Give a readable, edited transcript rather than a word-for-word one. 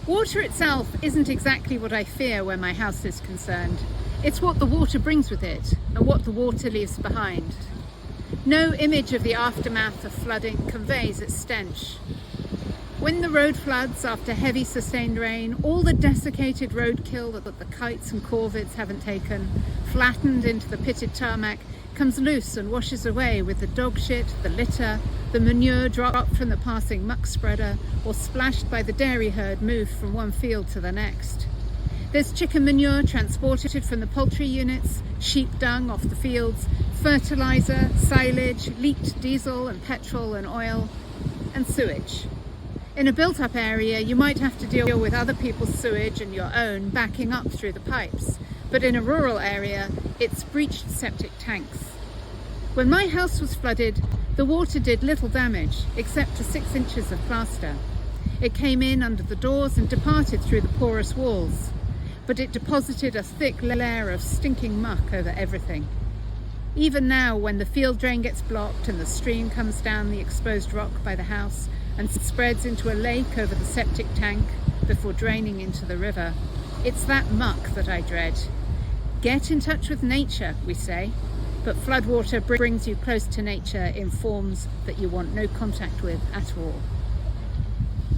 Water itself isn't exactly what I fear where my house is concerned. It's what the water brings with it and what the water leaves behind. No image of the aftermath of flooding conveys its stench. When the road floods after heavy sustained rain, all the desiccated roadkill that the kites and corvids haven't taken, flattened into the pitted tarmac, comes loose and washes away with the dog shit, the litter, the manure dropped from the passing muck spreader, or splashed by the dairy herd moved from one field to the next. There's chicken manure transported from the poultry units, sheep dung off the fields, fertiliser, silage, leaked diesel and petrol and oil, and sewage. In a built-up area, you might have to deal with other people's sewage and your own backing up through the pipes, but in a rural area, it's breached septic tanks. When my house was flooded, the water did little damage, except to 6 inches of plaster. It came in under the doors and departed through the porous walls, but it deposited a thick layer of stinking muck over everything. Even now, when the field drain gets blocked and the stream comes down the exposed rock by the house and spreads into a lake over the septic tank before draining into the river, it's that muck that I dread. Get in touch with nature, we say, but floodwater brings you close to nature in forms that you want no contact with at all.